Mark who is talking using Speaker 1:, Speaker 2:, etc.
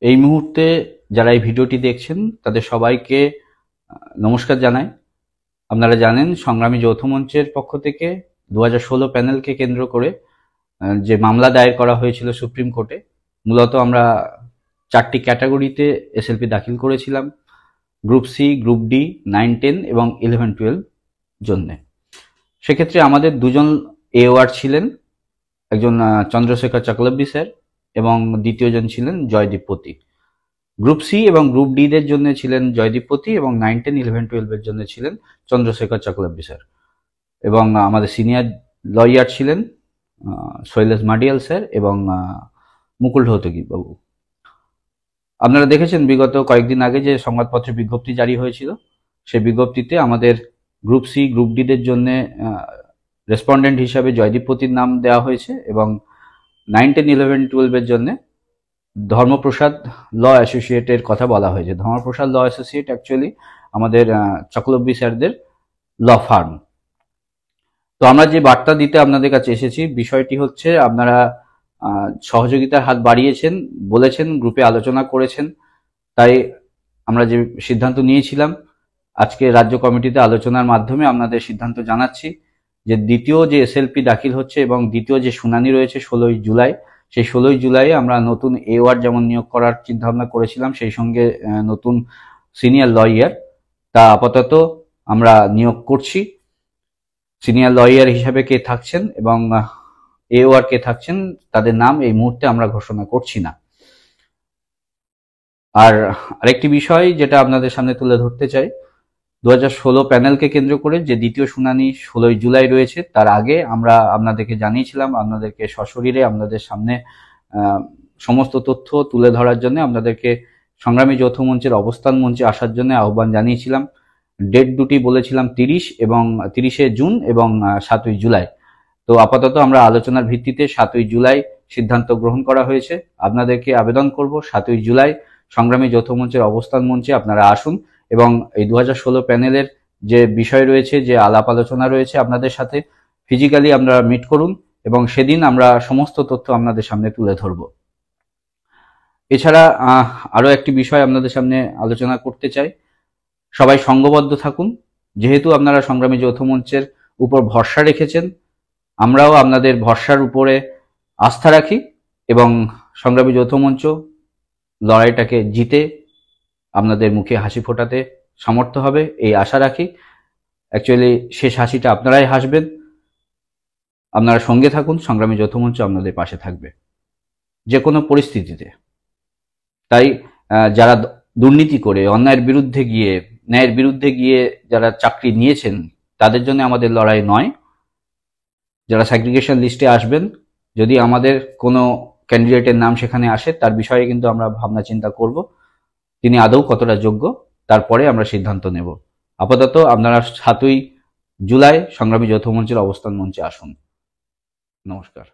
Speaker 1: এই মুহূর্তে যারা এই ভিডিওটি দেখছেন তাদের সবাইকে নমস্কার জানাই। আপনারা জানেন সংগ্রামী যৌথ মঞ্চের পক্ষ থেকে 2016 প্যানেলকে কেন্দ্র করে যে মামলা দায়ের করা হয়েছিল সুপ্রিম কোর্টে, মূলত আমরা 4টি ক্যাটাগরিতে এসএলপি দাখিল করেছিলাম, গ্রুপ সি, গ্রুপ ডি, 9, 10 এবং 11, 12 জন্যে। সেক্ষেত্রে আমাদের দুজন এওয়ার ছিলেন, একজন চন্দ্রশেখর চক্রবর্তী স্যার এবং দ্বিতীয়জন ছিলেন জয়দীপপতি। গ্রুপ সি এবং গ্রুপ ডি দের জন্য ছিলেন জয়দীপপতি এবং 9, 10, 11, 12 এর জন্য ছিলেন চন্দ্রশেখর চক্রবর্তী স্যার। এবং আমাদের সিনিয়র লয়ার ছিলেন শৈলেশ মাডিয়াল স্যার এবং মুকুল রোহতগি বাবু। আপনারা দেখেছেন বিগত কয়েকদিন আগে যে সংবাদপত্রের বিজ্ঞপ্তি জারি হয়েছিল, সেই বিজ্ঞপ্তিতে আমাদের গ্রুপ সি, গ্রুপ ডি দের জন্য রেসপন্ডেন্ট হিসাবে জয়দীপপতির নাম দেওয়া হয়েছে এবং 9, 10, 11, 12 এর জন্য ধর্মপ্রসাদ ল অ্যাসোসিয়েটের কথা বলা হয়েছে। ধর্মপ্রসাদ ল অ্যাসোসিয়েট অ্যাকচুয়ালি আমাদের চক্রবর্তী স্যারদের ল ফার্ম। তো আমরা যে বার্তা দিতে আপনাদের কাছে এসেছি, বিষয়টি হচ্ছে আপনারা সহযোগিতার হাত বাড়িয়েছেন, বলেছেন, গ্রুপে আলোচনা করেছেন। তাই আমরা যে সিদ্ধান্ত নিয়েছিলাম, আজকে রাজ্য কমিটিতে আলোচনার মাধ্যমে আপনাদের সিদ্ধান্ত জানাচ্ছি যে দ্বিতীয় যে এসএলপি দাখিল হচ্ছে এবং দ্বিতীয় যে শুনানি রয়েছে 16 জুলাই, সেই 16 জুলাই আমরা নতুন এওয়ার যেমন নিয়োগ করার চিন্তাভাবনা করেছিলাম, সেই সঙ্গে নতুন সিনিয়র লয়ার তা আপাতত আমরা নিয়োগ করছি। সিনিয়র লয়ার হিসাবে কে থাকছেন এবং এওয়ার কে থাকছেন তাদের নাম এই মুহূর্তে আমরা ঘোষণা করছি না। আর আরেকটি বিষয় যেটা আপনাদের সামনে তুলে ধরতে চাই, 2016 প্যানেলকে কেন্দ্র করে যে দ্বিতীয় শুনানি 16 জুলাই রয়েছে, তার আগে আমরা আপনাদেরকে জানিয়েছিলাম, আপনাদেরকে সশরীরে আপনাদের সামনে সমস্ত তথ্য তুলে ধরার জন্য আপনাদেরকে সংগ্রামী যৌথ মঞ্চের অবস্থান মঞ্চে আসার জন্য আহ্বান জানিয়েছিলাম। ডেট দুটি বলেছিলাম 30 এবং 30শে জুন এবং 7ই জুলাই। তো আপাতত আমরা আলোচনার ভিত্তিতে 7ই জুলাই সিদ্ধান্ত গ্রহণ করা হয়েছে। আপনাদেরকে আবেদন করব 7ই জুলাই সংগ্রামী যৌথ মঞ্চের অবস্থান মঞ্চে আপনারা আসুন এবং এই 2016 প্যানেলের যে বিষয় রয়েছে, যে আলাপ আলোচনা রয়েছে আপনাদের সাথে, ফিজিক্যালি আপনারা মিট করুন এবং সেদিন আমরা সমস্ত তথ্য আপনাদের সামনে তুলে ধরব। এছাড়া আরো একটি বিষয় আপনাদের সামনে আলোচনা করতে চাই, সবাই সংঘবদ্ধ থাকুন। যেহেতু আপনারা সংগ্রামী যৌথ মঞ্চের উপর ভরসা রেখেছেন, আমরাও আপনাদের ভরসার উপরে আস্থা রাখি এবং সংগ্রামী যৌথ মঞ্চ লড়াইটাকে জিতে আপনাদের মুখে হাসি ফোটাতে সমর্থ হবে এই আশা রাখি। অ্যাকচুয়ালি শেষ হাসিটা আপনারাই হাসবেন। আপনারা সঙ্গে থাকুন, সংগ্রামী যৌথ মঞ্চ আপনাদের পাশে থাকবে যে কোনো পরিস্থিতিতে। তাই যারা দুর্নীতি করে অন্যায়ের বিরুদ্ধে গিয়ে, ন্যায়ের বিরুদ্ধে গিয়ে যারা চাকরি নিয়েছেন, তাদের জন্য আমাদের লড়াই নয়। যারা স্যাগ্রিগেশন লিস্টে আসবেন, যদি আমাদের কোনো ক্যান্ডিডেটের নাম সেখানে আসে, তার বিষয়ে কিন্তু আমরা ভাবনা চিন্তা করব, তিনি আদৌ কতটা যোগ্য, তারপরে আমরা সিদ্ধান্ত নেব। আপাতত আপনারা 7ই জুলাই সংগ্রামী যৌথ মঞ্চের অবস্থান মঞ্চে আসুন। নমস্কার।